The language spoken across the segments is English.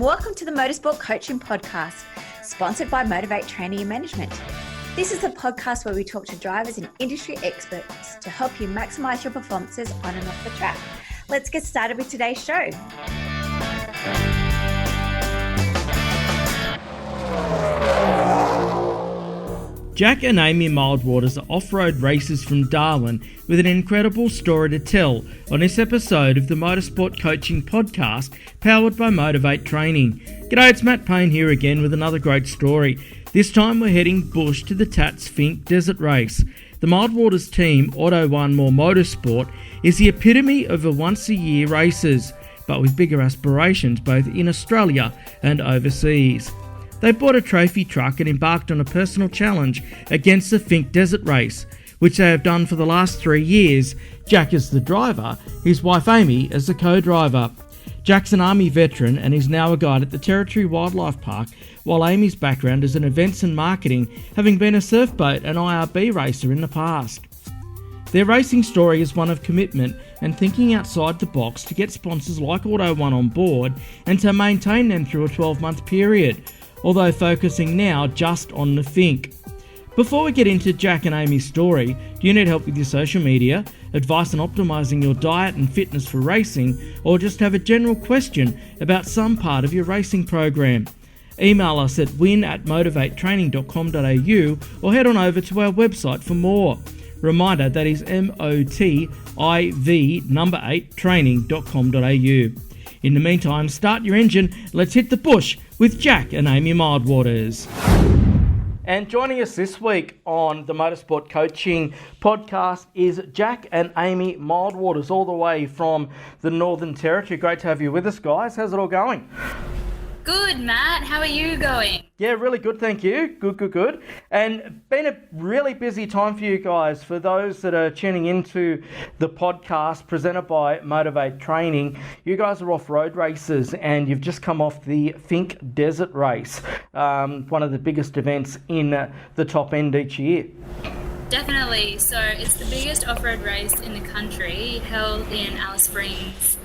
Welcome to the Motorsport Coaching Podcast, sponsored by Motivate Training and Management. This is a podcast where we talk to drivers and industry experts to help you maximize your performances on and off the track. Let's get started with today's show. Jack and Amy Mildwaters are off-road racers from Darwin with an incredible story to tell on this episode of the Motorsport Coaching Podcast powered by Motivate Training. G'day, it's Matt Payne here again with another great story. This time we're heading bush to the Tats Finke Desert Race. The Mildwaters team, Auto One More Motorsport, is the epitome of a once-a-year races, but with bigger aspirations both in Australia and overseas. They bought a trophy truck and embarked on a personal challenge against the Finke Desert Race, which they have done for the last 3 years, Jack as the driver, his wife Amy as the co-driver. Jack's an Army veteran and is now a guide at the Territory Wildlife Park, while Amy's background is in events and marketing, having been a surfboat and IRB racer in the past. Their racing story is one of commitment and thinking outside the box to get sponsors like Auto One on board and to maintain them through a 12-month period, although focusing now just on the Finke. Before we get into Jack and Amy's story, do you need help with your social media, advice on optimising your diet and fitness for racing, or just have a general question about some part of your racing program? Email us at win@motivatetraining.com.au or head on over to our website for more. Reminder, that is motiv8training.com.au. In the meantime, start your engine, let's hit the bush with Jack and Amy Mildwaters. And joining us this week on the Motorsport Coaching Podcast is Jack and Amy Mildwaters, all the way from the Northern Territory. Great to have you with us, guys. How's it all going? Good, Matt. How are you going? Yeah, really good, thank you. Good. And been a really busy time for you guys. For those that are tuning into the podcast presented by Motivate Training, you guys are off-road racers and you've just come off the Finke Desert Race, one of the biggest events in the top end each year. Definitely. So it's the biggest off-road race in the country, held in Alice Springs,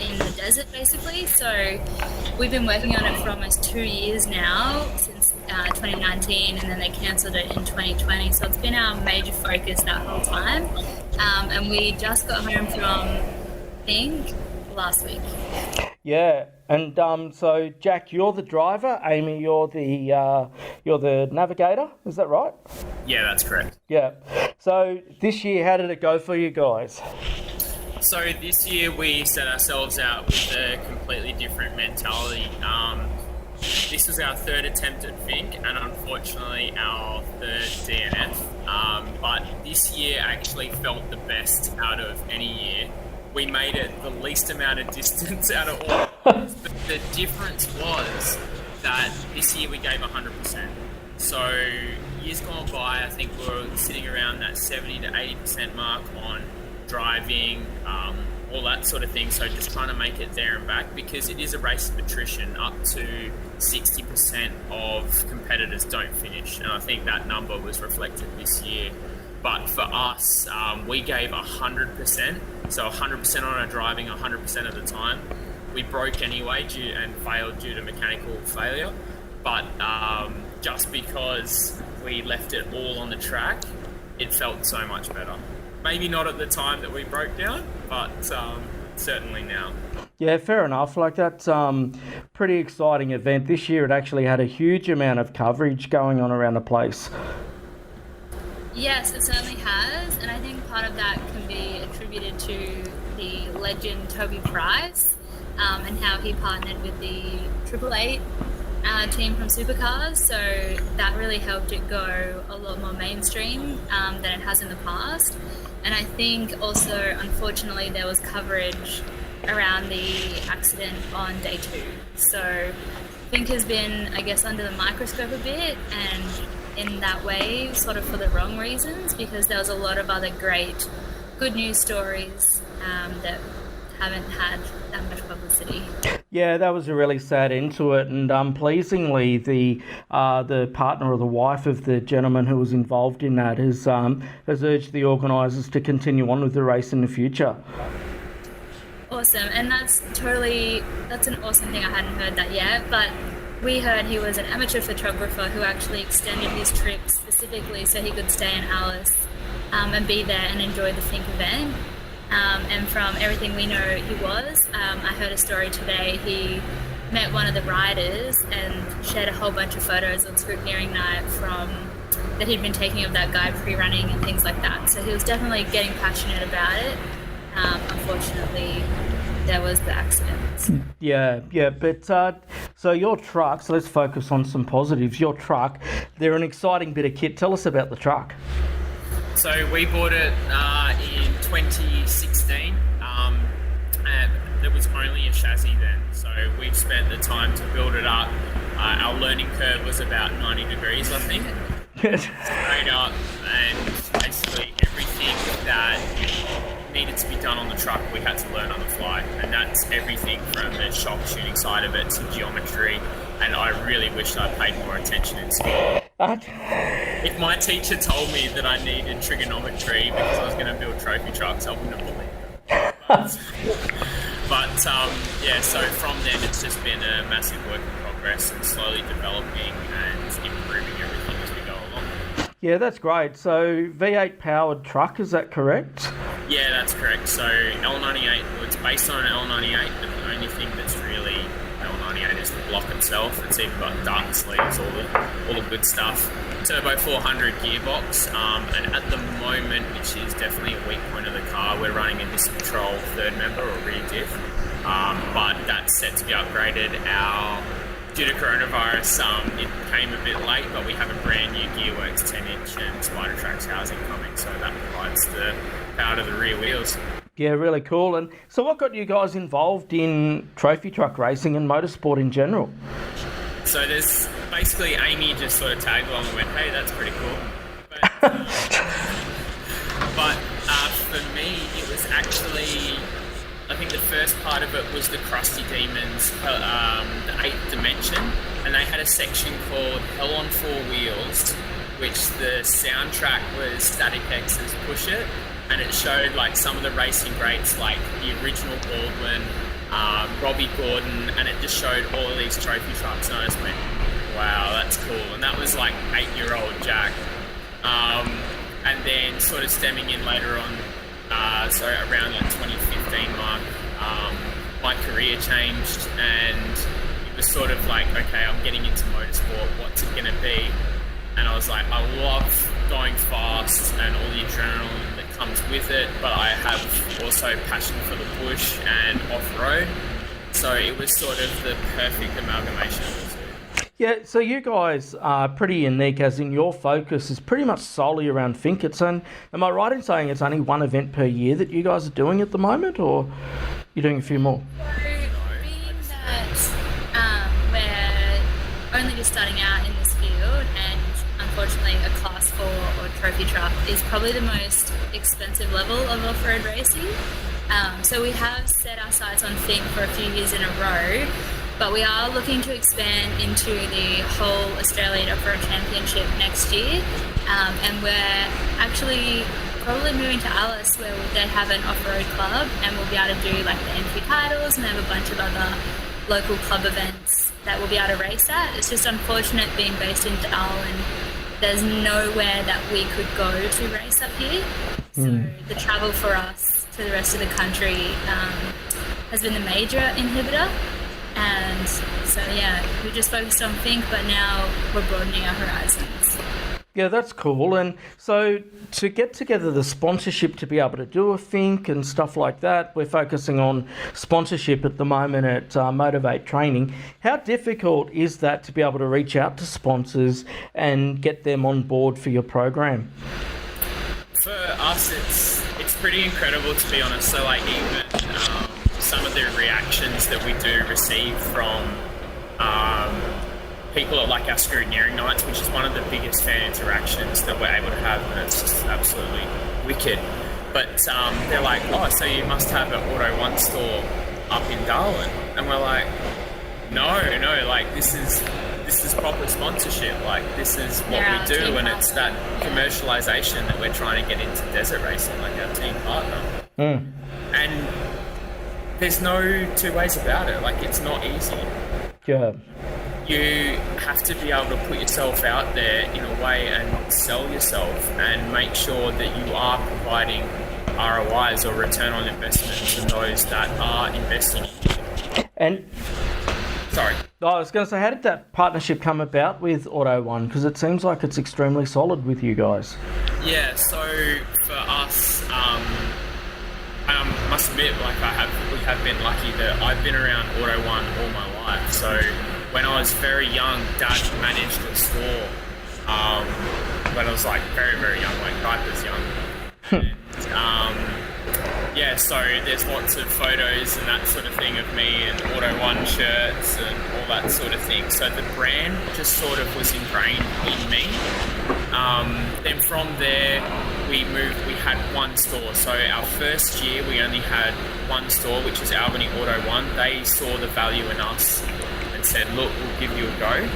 in the desert basically. So we've been working on it for almost 2 years now, since 2019, and then they cancelled it in 2020. So it's been our major focus that whole time. And we just got home from Finke last week. Yeah, and so Jack, you're the driver. Amy, you're the navigator. Is that right? Yeah, that's correct. Yeah. So this year, how did it go for you guys? So this year we set ourselves out with a completely different mentality. This was our third attempt at Finke and unfortunately our third DNF. But this year actually felt the best out of any year. We made it the least amount of distance out of all. But the difference was that this year we gave 100%. So years gone by, I think we were sitting around that 70 to 80% mark on driving, all that sort of thing. So just trying to make it there and back, because it is a race of attrition. Up to 60% of competitors don't finish, and I think that number was reflected this year. But for us, we gave 100%, so 100% on our driving 100% of the time. We broke anyway and failed due to mechanical failure, but just because we left it all on the track, it felt so much better. Maybe not at the time that we broke down, but certainly now. Yeah, fair enough. Like, that's pretty exciting event. This year it actually had a huge amount of coverage going on around the place. Yes, it certainly has, and I think part of that can be attributed to the legend Toby Price, and how he partnered with the 888 team from Supercars, so that really helped it go a lot more mainstream than it has in the past. And I think also, unfortunately, there was coverage around the accident on day 2. So Finke has been, I guess, under the microscope a bit, and in that way, sort of for the wrong reasons, because there was a lot of other great good news stories that haven't had that much publicity. Yeah, that was a really sad end to it, and pleasingly, the partner or the wife of the gentleman who was involved in that has urged the organisers to continue on with the race in the future. Awesome, and that's an awesome thing. I hadn't heard that yet, but we heard he was an amateur photographer who actually extended his trip specifically so he could stay in Alice and be there and enjoy the Finke event. And from everything we know he was, I heard a story today. He met one of the riders and shared a whole bunch of photos on scrutineering night that he'd been taking of that guy pre-running and things like that. So he was definitely getting passionate about it. Unfortunately, there was the accident. Yeah, but so your truck, so let's focus on some positives. Your truck, they're an exciting bit of kit. Tell us about the truck. So we bought it in 2016. There was only a chassis then, so we've spent the time to build it up. Our learning curve was about 90 degrees, I think. Straight up, and basically everything that needed to be done on the truck we had to learn on the fly, and that's everything from the shock shooting side of it to geometry. And I really wish I paid more attention in school. If my teacher told me that I needed trigonometry because I was going to build trophy trucks, I wouldn't have believed it. But so from then it's just been a massive work in progress and slowly developing and improving everything as we go along. Yeah, that's great. So V8 powered truck, is that correct? Yeah, that's correct. So L98, it's based on an L98, but the only thing that's really L98 is the block itself. It's even got dark sleeves, all the good stuff. Turbo 400 gearbox, and at the moment, which is definitely a weak point of the car, we're running a Disk Control third member or rear diff, but that's set to be upgraded. Due to coronavirus, it came a bit late, but we have a brand new Gearworks 10-inch and Spider-Trax housing coming, so that provides the power to the rear wheels. Yeah, really cool. And so what got you guys involved in trophy truck racing and motorsport in general? So there's basically Amy just sort of tagged along and went, hey, that's pretty cool. But for me, it was actually, I think the first part of it was the Krusty Demons, the 8th Dimension, and they had a section called Hell on Four Wheels, which the soundtrack was Static X's Push It, and it showed like some of the racing greats like the original Baldwin, Robbie Gordon, and it just showed all of these trophy trucks, and I just went, wow, that's cool. And that was like 8-year-old Jack. And then sort of stemming in later on, so around that 2015 mark, my career changed, and it was sort of like, okay, I'm getting into motorsport, what's it going to be? And I was like, I love going fast and all the adrenaline that comes with it, but I have also passion for the bush and off-road. So it was sort of the perfect amalgamation of the two. Yeah, so you guys are pretty unique, as in your focus is pretty much solely around Finke. And am I right in saying it's only one event per year that you guys are doing at the moment, or you're doing a few more? Being that we're only just starting out in this field, and unfortunately a Class 4 or trophy truck is probably the most expensive level of off-road racing. So we have set our sights on Finke for a few years in a row, but we are looking to expand into the whole Australian Off-Road Championship next year, and we're actually probably moving to Alice, where they have an off-road club, and we'll be able to do like the entry titles, and they have a bunch of other local club events that we'll be able to race at. It's just unfortunate being based in Darwin, there's nowhere that we could go to race up here. So the travel for us to the rest of the country has been the major inhibitor. And so, yeah, we just focused on Finke, but now we're broadening our horizons. Yeah, that's cool. And so to get together the sponsorship to be able to do a Finke and stuff like that, we're focusing on sponsorship at the moment at Motivate Training. How difficult is that to be able to reach out to sponsors and get them on board for your program? For us, it's pretty incredible, to be honest. So, like, even some of the reactions that we do receive from people at like our scrutineering nights, which is one of the biggest fan interactions that we're able to have, and it's just absolutely wicked. But they're like, oh, so you must have an Auto One store up in Darwin, and we're like, no, like this is proper sponsorship. Like this is what we do, and it's that commercialization that we're trying to get into desert racing, like our team partner. And there's no two ways about it. Like, it's not easy. Yeah. You have to be able to put yourself out there in a way and sell yourself and make sure that you are providing ROIs, or return on investment, to those that are investing in you. And sorry, I was going to say, how did that partnership come about with Auto One? Because it seems like it's extremely solid with you guys. Yeah, so for us, I must admit, like, we have been lucky that I've been around Auto One all my life. So when I was very young, Dad managed a store. When I was like very, very young, like diapers young. Yeah, so there's lots of photos and that sort of thing of me and Auto One shirts and all that sort of thing. So the brand just sort of was ingrained in me. Then from there, we had one store. So our first year, we only had one store, which was Albany Auto One. They saw the value in us and said, look, we'll give you a go.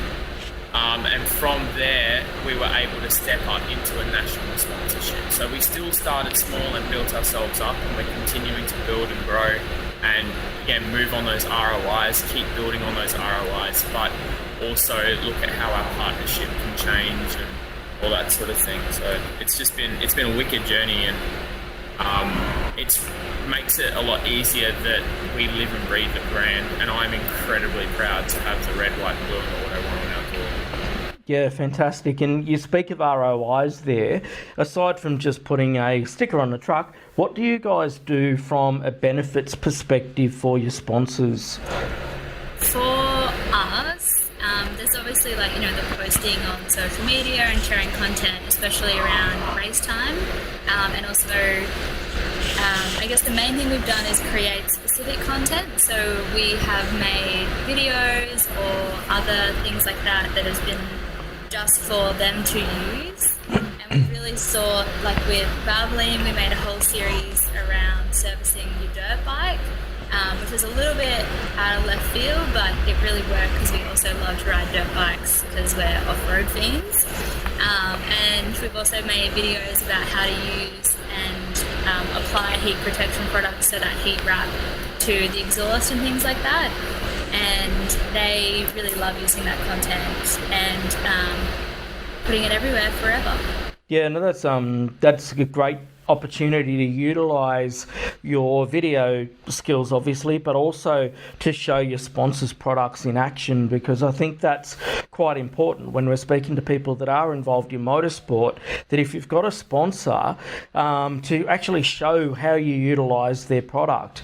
And from there, we were able to step up into a national sponsorship. So we still started small and built ourselves up, and we're continuing to build and grow and, again, move on those ROIs, keep building on those ROIs, but also look at how our partnership can change and all that sort of thing. So it's been a wicked journey, and it makes it a lot easier that we live and breathe the brand, and I'm incredibly proud to have the red, white, blue and the Auto One on our door. Yeah, fantastic. And you speak of ROIs there. Aside from just putting a sticker on the truck, what do you guys do from a benefits perspective for your sponsors? For us, there's obviously the posting on social media and sharing content, especially around race time. And also, I guess the main thing we've done is create specific content. So we have made videos or other things like that has been just for them to use. And we really saw, with Valvoline, we made a whole series around servicing your dirt bike, which was a little bit out of left field, but it really worked because we also love to ride dirt bikes because we're off-road fiends. And we've also made videos about how to use and apply heat protection products, so that heat wrap to the exhaust and things like that. And they really love using that content and putting it everywhere forever. Yeah, no, that's a great opportunity to utilise your video skills, obviously, but also to show your sponsors' products in action, because I think that's quite important when we're speaking to people that are involved in motorsport, that if you've got a sponsor, to actually show how you utilise their product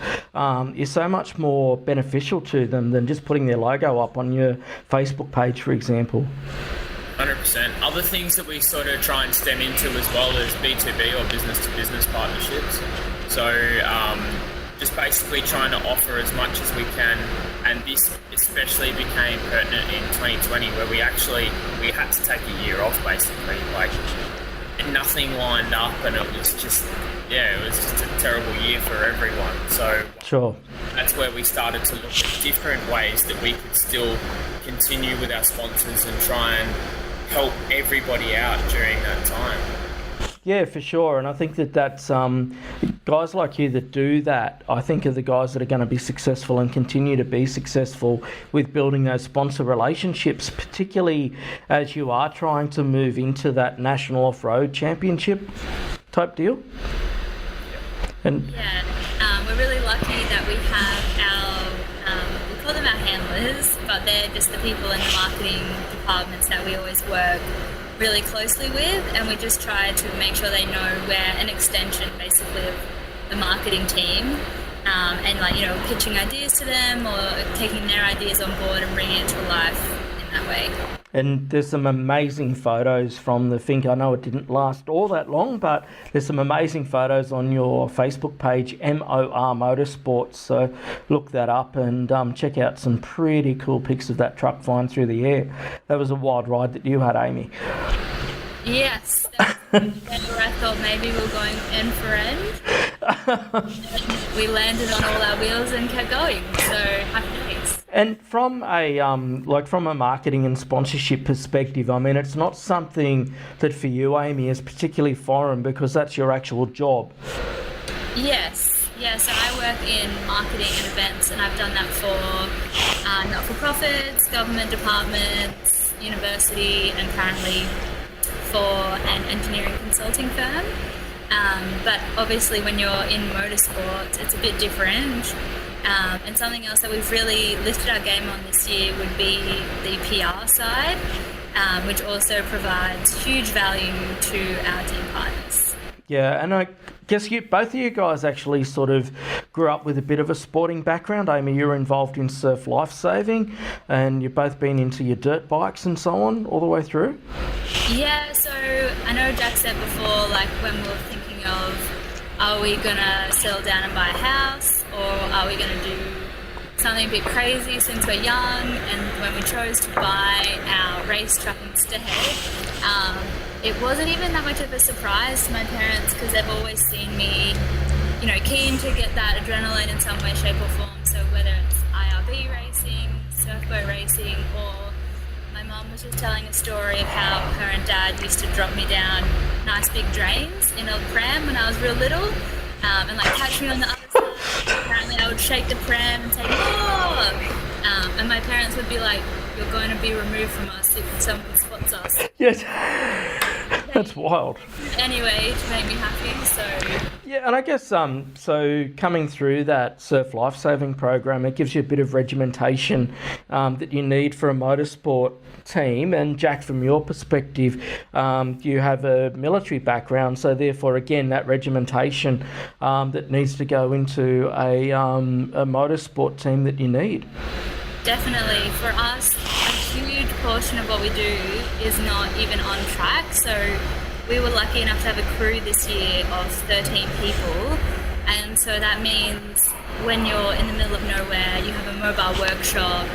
is so much more beneficial to them than just putting their logo up on your Facebook page, for example. 100%. Other things that we sort of try and stem into as well is B2B or business-to-business partnerships. So just basically trying to offer as much as we can, and this especially became pertinent in 2020, where we had to take a year off, basically. Nothing lined up, and it was just a terrible year for everyone. So sure, that's where we started to look at different ways that we could still continue with our sponsors and try and help everybody out during that time. Yeah, for sure. And I think that's guys like you that do that, I think, are the guys that are going to be successful and continue to be successful with building those sponsor relationships, particularly as you are trying to move into that national off-road championship type deal. And we're really lucky that we have we call them our handlers, but they're just the people in the marketing departments that we always work really closely with, and we just try to make sure they know we're an extension basically of the marketing team, and pitching ideas to them or taking their ideas on board and bringing it to life in that way. And there's some amazing photos from the Finke. I know it didn't last all that long, but there's some amazing photos on your Facebook page, MOR Motorsports. So look that up and check out some pretty cool pics of that truck flying through the air. That was a wild ride that you had, Amy. Yes, that's where I thought maybe we were going end for end. We landed on all our wheels and kept going. So happy days. And from a marketing and sponsorship perspective, I mean, it's not something that for you, Amy, is particularly foreign because that's your actual job. Yes, Yeah, so I work in marketing and events, and I've done that for not-for-profits, government departments, university, and currently for an engineering consulting firm. But obviously when you're in motorsport, it's a bit different. And something else that we've really lifted our game on this year would be the PR side, which also provides huge value to our team partners. Yeah, and I guess both of you guys actually sort of grew up with a bit of a sporting background. Amy, you were involved in surf lifesaving, and you've both been into your dirt bikes and so on all the way through? Yeah, so I know Jack said before, like when we were thinking of, are we going to settle down and buy a house, or are we going to do something a bit crazy since we're young? And when we chose to buy our race truck instead, it wasn't even that much of a surprise to my parents, because they've always seen me, keen to get that adrenaline in some way, shape or form. So whether it's IRB racing, surfboat racing, or my mum was just telling a story of how her and dad used to drop me down nice big drains in a pram when I was real little, and catch me on the other side. Apparently I would shake the pram and say, "Oh!" And my parents would be like, "You're going to be removed from us if someone spots us." Yes. That's wild. Anyway, to make me happy, so... Yeah, and I guess, so coming through that surf lifesaving program, it gives you a bit of regimentation that you need for a motorsport team. And Jack, from your perspective, you have a military background, so therefore, again, that regimentation that needs to go into a motorsport team that you need. Definitely. For us, a huge portion of what we do is not even on track. So we were lucky enough to have a crew this year of 13 people. And so that means when you're in the middle of nowhere, you have a mobile workshop.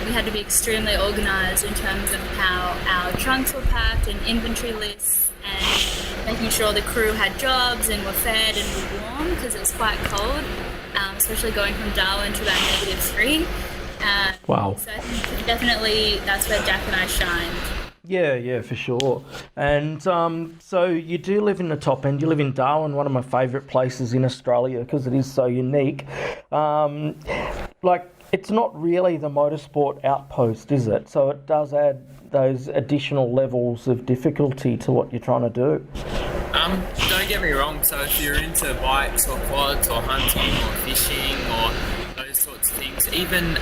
We had to be extremely organised in terms of how our trunks were packed and inventory lists, and making sure the crew had jobs and were fed and were warm, because it was quite cold, especially going from Darwin to about -3. Wow. So I think definitely that's where Jack and I shined. Yeah, for sure. And so you do live in the top end. You live in Darwin, one of my favourite places in Australia because it is so unique. It's not really the motorsport outpost, is it? So it does add those additional levels of difficulty to what you're trying to do. Don't get me wrong. So if you're into bikes or quads or hunting or fishing or those sorts of things, even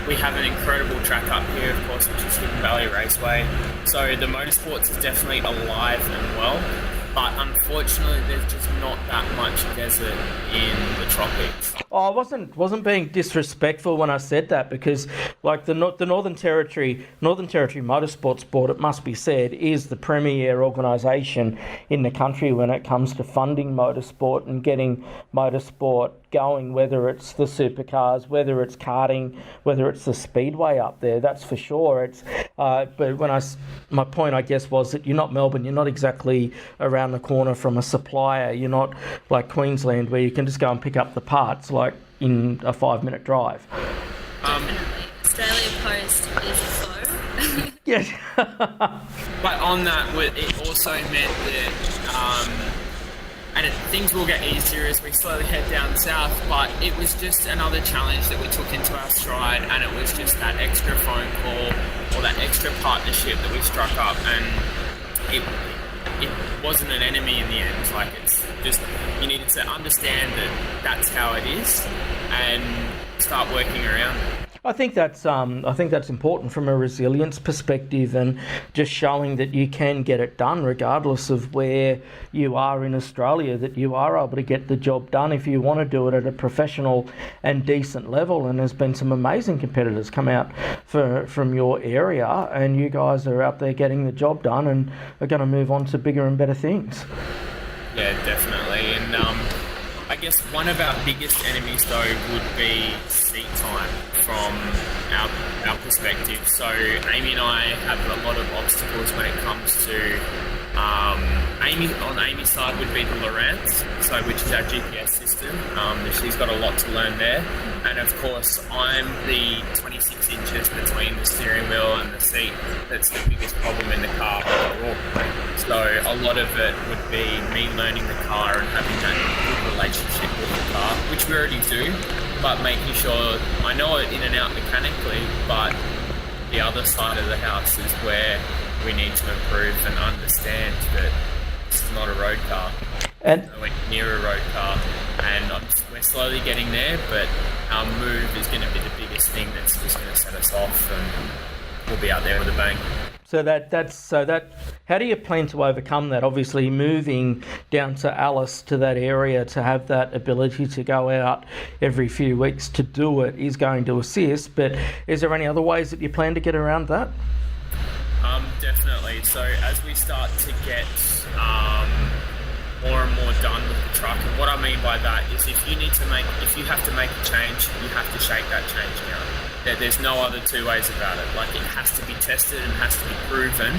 we have an incredible track up here, of course, which is Hidden Valley Raceway. So the motorsports is definitely alive and well, but unfortunately there's just not that much desert in the tropics. Oh, I wasn't being disrespectful when I said that, because the Northern Territory Motorsports Board, it must be said, is the premier organisation in the country when it comes to funding motorsport and getting motorsport going, whether it's the supercars, whether it's karting, whether it's the speedway up there, that's for sure. It's but my point, I guess, was that you're not Melbourne, you're not exactly around the corner from a supplier, you're not like Queensland where you can just go and pick up the parts like in a 5-minute drive. Definitely. Australia Post is a foe. Yes. But on that, it also meant that things will get easier as we slowly head down south, but it was just another challenge that we took into our stride, and it was just that extra phone call or that extra partnership that we struck up, and it wasn't an enemy in the end. It's just, you needed to understand that that's how it is and start working around it. I think that's important from a resilience perspective, and just showing that you can get it done regardless of where you are in Australia, that you are able to get the job done if you want to do it at a professional and decent level. And there's been some amazing competitors come out from your area, and you guys are out there getting the job done and are going to move on to bigger and better things. Yeah, definitely. And I guess one of our biggest enemies though would be seat time from our perspective. So Amy and I have a lot of obstacles when it comes to Amy's side would be the Lowrance, which is our GPS system. She's got a lot to learn there. And of course, I'm the 26 inches between the steering wheel and the seat. That's the biggest problem in the car overall. So a lot of it would be me learning the car and having that good relationship with the car, which we already do, but making sure I know it in and out mechanically, but the other side of the house is where we need to improve and understand that this is not a road car. And we're near a road car, and we're slowly getting there, but our move is going to be the biggest thing that's just going to set us off, and we'll be out there with a bang. So how do you plan to overcome that? Obviously, moving down to Alice, to that area, to have that ability to go out every few weeks to do it is going to assist, but is there any other ways that you plan to get around that? Definitely. So as we start to get more and more done with the truck, and what I mean by that is if you have to make a change, you have to shake that change down. There's no other two ways about it. Like, it has to be tested and has to be proven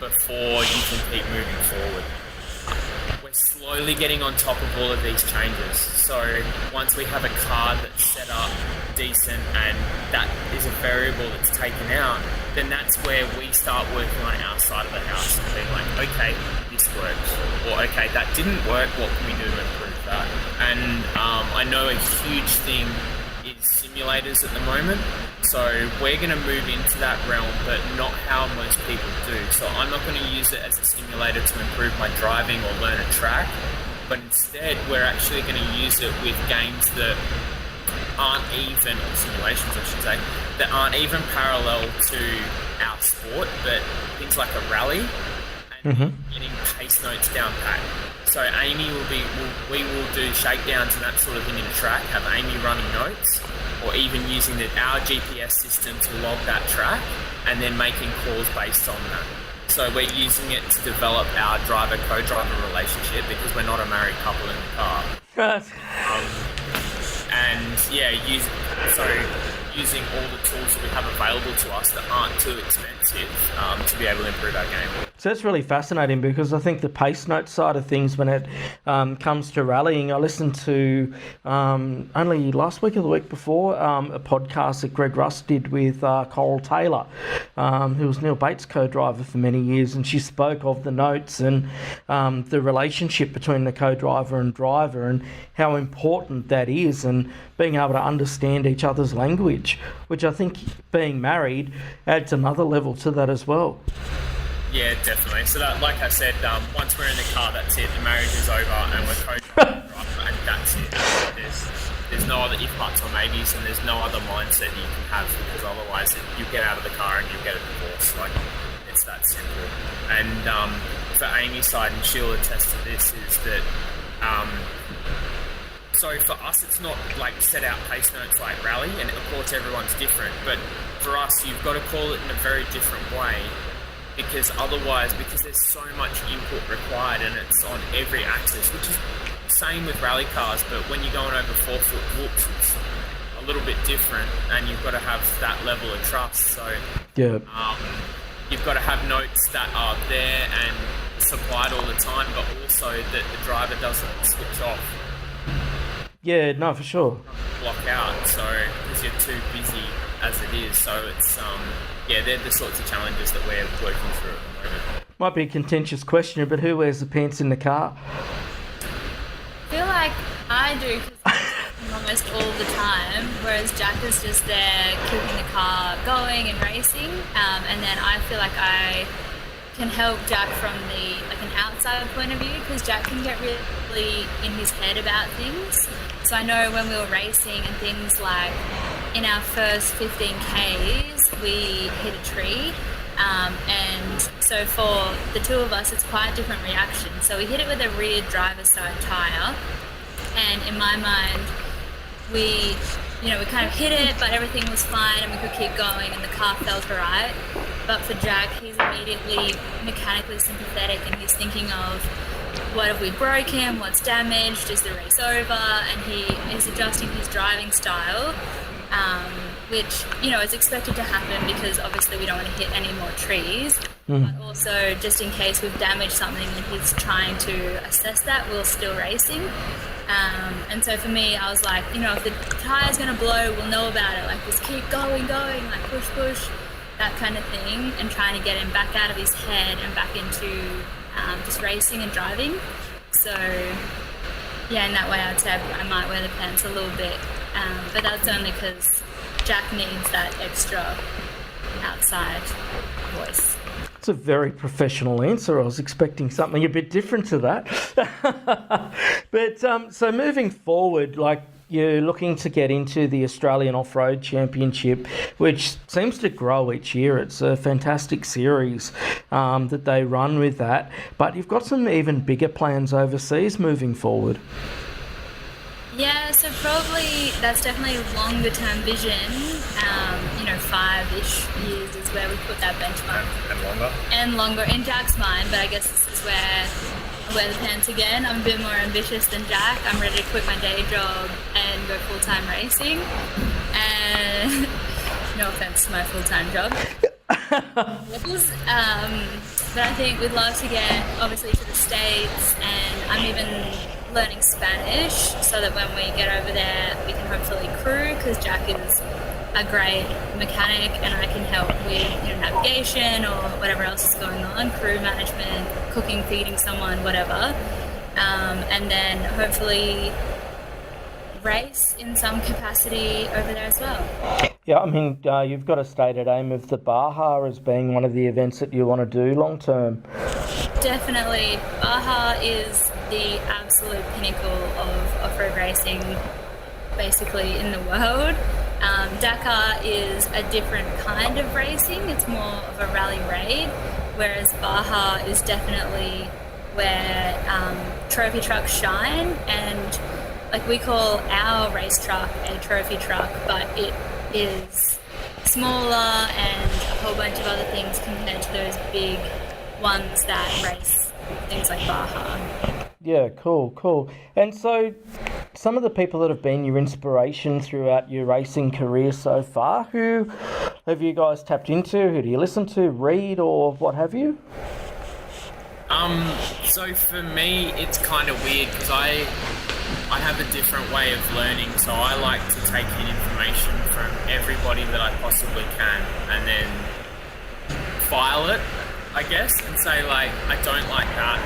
before you can keep moving forward. We're slowly getting on top of all of these changes. So once we have a car that's set up decent and that is a variable that's taken out, then that's where we start working on our side of the house and being like, okay, this works, or okay, that didn't work, what can we do to improve that? And I know a huge thing is simulators at the moment, so we're going to move into that realm, but not how most people do. So I'm not going to use it as a simulator to improve my driving or learn a track, but instead we're actually going to use it with games that aren't even, or simulations I should say, that aren't even parallel to our sport, but things like a rally and getting pace notes down pat. So Amy we will do shakedowns and that sort of thing in a track, have Amy running notes, or even using our GPS system to log that track and then making calls based on that. So we're using it to develop our driver-co-driver relationship because we're not a married couple in the car. Using all the tools that we have available to us that aren't too expensive to be able to improve our game. So that's really fascinating, because I think the pace note side of things, when it comes to rallying, I listened to only last week or the week before a podcast that Greg Russ did with Coral Taylor, who was Neil Bates' co-driver for many years, and she spoke of the notes and the relationship between the co-driver and driver and how important that is, and being able to understand each other's language, which I think being married adds another level to that as well. Yeah, definitely. So that, like I said, once we're in the car, that's it. The marriage is over and we're co-driver, and that's it. There's no other if, buts or maybes, and there's no other mindset you can have, because otherwise you get out of the car and you get a divorce. Like, it's that simple. And for Amy's side, and she'll attest to this, is that so for us, it's not like set out pace notes like rally, and of course everyone's different, but for us, you've got to call it in a very different way, because there's so much input required and it's on every axis, which is the same with rally cars, but when you're going over 4-foot whoops, it's a little bit different, and you've got to have that level of trust. So yeah. You've got to have notes that are there and supplied all the time, but also that the driver doesn't switch off. Yeah, no, for sure. Block out, so because you're too busy as it is. So it's they're the sorts of challenges that we're working through at the moment. Might be a contentious question, but who wears the pants in the car? I feel like I do, because I'm almost all the time, whereas Jack is just there keeping the car going and racing, and then I feel like I can help Jack from an outside point of view, because Jack can get really in his head about things. So I know when we were racing and things like in our first 15 Ks, we hit a tree. And so for the two of us, it's quite a different reaction. So we hit it with a rear driver's side tyre. And in my mind, we kind of hit it, but everything was fine and we could keep going and the car felt alright. But for Jack, he's immediately mechanically sympathetic and he's thinking of, what have we broken, what's damaged, is the race over? And he is adjusting his driving style, which, is expected to happen because obviously we don't want to hit any more trees. but also just in case we've damaged something and he's trying to assess that while still racing. And so for me, I was like, if the tire's going to blow, we'll know about it. Like, just keep going, like push, that kind of thing, and trying to get him back out of his head and back into just racing and driving. So, yeah, in that way, I'd say I might wear the pants a little bit. But that's only because Jack needs that extra outside voice. It's a very professional answer. I was expecting something a bit different to that. But so moving forward, like, you're looking to get into the Australian Off-Road Championship, which seems to grow each year. It's a fantastic series that they run with that. But you've got some even bigger plans overseas moving forward. Yeah, so probably that's definitely a longer term vision. 5-ish years is where we put that benchmark. And longer in Jack's mind, but I guess this is where I wear the pants again. I'm a bit more ambitious than Jack. I'm ready to quit my day job and go full-time racing. And no offense to my full-time job. But I think we'd love to get, obviously, to the States, and I'm even learning Spanish so that when we get over there, we can hopefully crew, because Jack is a great mechanic and I can help with navigation or whatever else is going on, crew management, cooking, feeding someone, whatever. And then hopefully race in some capacity over there as well. Yeah, I mean, you've got a stated aim of the Baja as being one of the events that you want to do long term. Definitely. Baja is the absolute pinnacle of off-road racing basically in the world. Dakar is a different kind of racing. It's more of a rally raid, whereas Baja is definitely where trophy trucks shine, and like we call our race truck a trophy truck, but it is smaller and a whole bunch of other things compared to those big ones that race things like Baja. Yeah, cool. And so some of the people that have been your inspiration throughout your racing career so far, who have you guys tapped into? Who do you listen to, read, or what have you? So for me, it's kind of weird because I have a different way of learning, so I like to take in information from everybody that I possibly can and then file it, I guess, and say, like, I don't like that,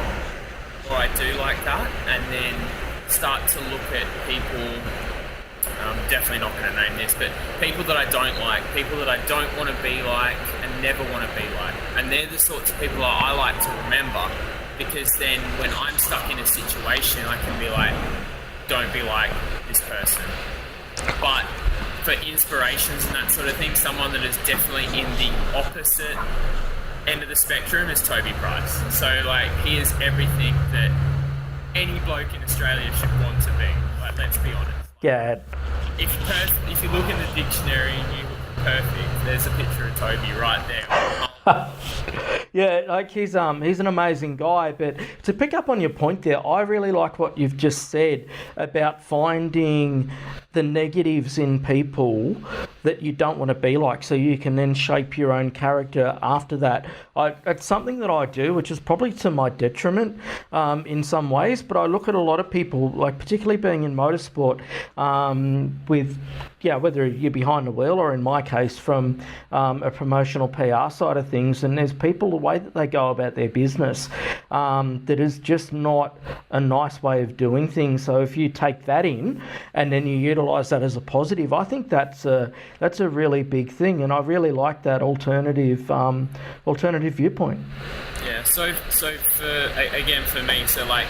or I do like that, and then start to look at people, I'm definitely not going to name this, but people that I don't like, people that I don't want to be like and never want to be like. And they're the sorts of people that I like to remember, because then when I'm stuck in a situation, I can be like, don't be like this person. But for inspirations and that sort of thing, someone that is definitely in the opposite end of the spectrum is Toby Price. So, like, he is everything that any bloke in Australia should want to be. Like, let's be honest. Yeah. If you look in the dictionary and you look perfect, there's a picture of Toby right there. Yeah, like he's an amazing guy. But to pick up on your point there, I really like what you've just said about finding the negatives in people that you don't want to be like, so you can then shape your own character after that. It's something that I do, which is probably to my detriment in some ways, but I look at a lot of people, like particularly being in motorsport, whether you're behind the wheel or in my case from a promotional PR side of things, and there's people, the way that they go about their business that is just not a nice way of doing things. So if you take that in and then you utilise that as a positive, I think that's a really big thing, and I really like that alternative viewpoint. Yeah, so for me, so like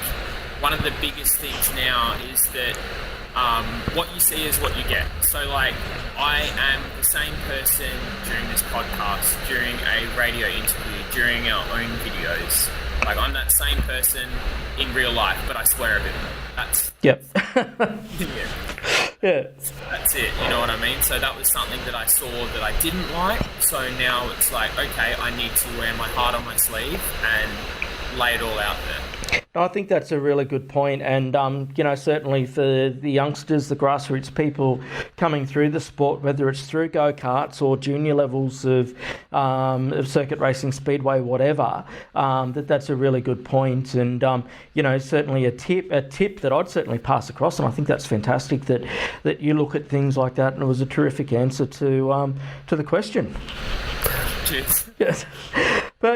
one of the biggest things now is that what you see is what you get. So, like, I am the same person during this podcast, during a radio interview, during our own videos. Like, I'm that same person in real life, but I swear a bit more. That's... Yep. Yeah. That's it, you know what I mean? So that was something that I saw that I didn't like. So now it's like, okay, I need to wear my heart on my sleeve and lay it all out there. I think that's a really good point, and certainly for the youngsters, the grassroots people coming through the sport, whether it's through go-karts or junior levels of circuit racing, speedway, whatever, that's a really good point, and certainly a tip that I'd certainly pass across, and I think that's fantastic that you look at things like that, and it was a terrific answer to the question. Cheers. Yes.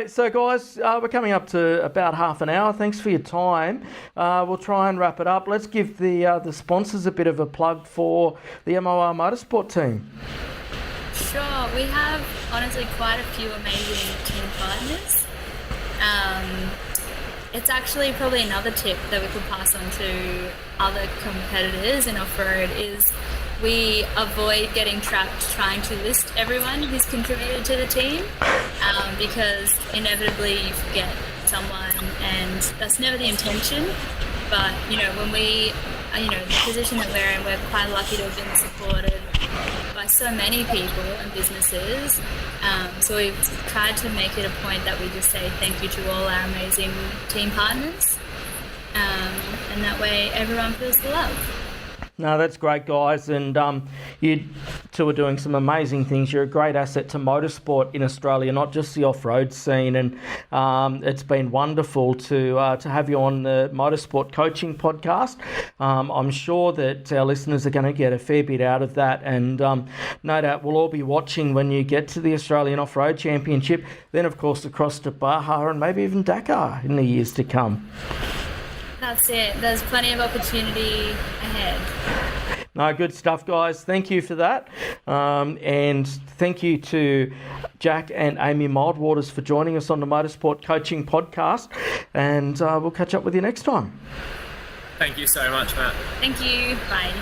So guys, we're coming up to about half an hour. Thanks for your time. We'll try and wrap it up. Let's give the sponsors a bit of a plug for the MOR Motorsport team. Sure, we have honestly quite a few amazing team partners. It's actually probably another tip that we could pass on to other competitors in off-road is we avoid getting trapped trying to list everyone who's contributed to the team because inevitably you forget someone, and that's never the intention. But, when we, the position that we're in, we're quite lucky to have been supported by so many people and businesses. So we've tried to make it a point that we just say thank you to all our amazing team partners. And that way everyone feels the love. No, that's great, guys, and you two are doing some amazing things. You're a great asset to motorsport in Australia, not just the off-road scene, and it's been wonderful to have you on the Motorsport Coaching Podcast. I'm sure that our listeners are going to get a fair bit out of that, and no doubt we'll all be watching when you get to the Australian Off-Road Championship, then, of course, across to Baja and maybe even Dakar in the years to come. That's it. There's plenty of opportunity ahead. No, good stuff, guys. Thank you for that. And thank you to Jack and Amy Mildwaters for joining us on the Motorsport Coaching Podcast. And we'll catch up with you next time. Thank you so much, Matt. Thank you. Bye.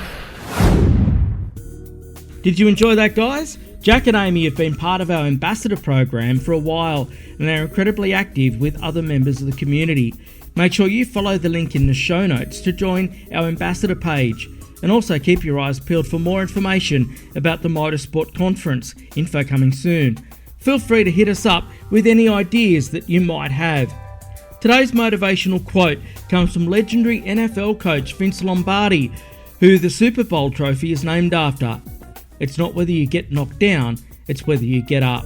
Did you enjoy that, guys? Jack and Amy have been part of our ambassador program for a while, and they're incredibly active with other members of the community. Make sure you follow the link in the show notes to join our ambassador page, and also keep your eyes peeled for more information about the Motorsport Conference, info coming soon. Feel free to hit us up with any ideas that you might have. Today's motivational quote comes from legendary NFL coach Vince Lombardi, who the Super Bowl trophy is named after. It's not whether you get knocked down, it's whether you get up.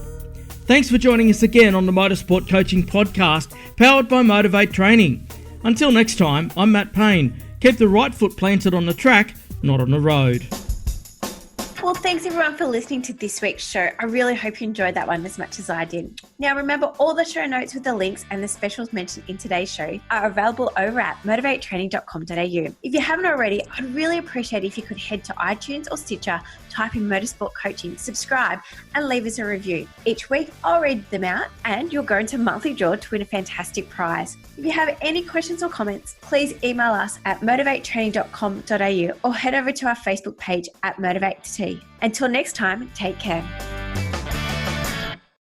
Thanks for joining us again on the Motorsport Coaching Podcast, powered by Motivate Training. Until next time, I'm Matt Payne. Keep the right foot planted on the track, not on the road. Well, thanks everyone for listening to this week's show. I really hope you enjoyed that one as much as I did. Now, remember, all the show notes with the links and the specials mentioned in today's show are available over at motivatetraining.com.au. If you haven't already, I'd really appreciate if you could head to iTunes or Stitcher, type in Motorsport Coaching, subscribe, and leave us a review. Each week, I'll read them out and you'll go into a monthly draw to win a fantastic prize. If you have any questions or comments, please email us at motivatetraining.com.au or head over to our Facebook page at Motivate T. Until next time, take care.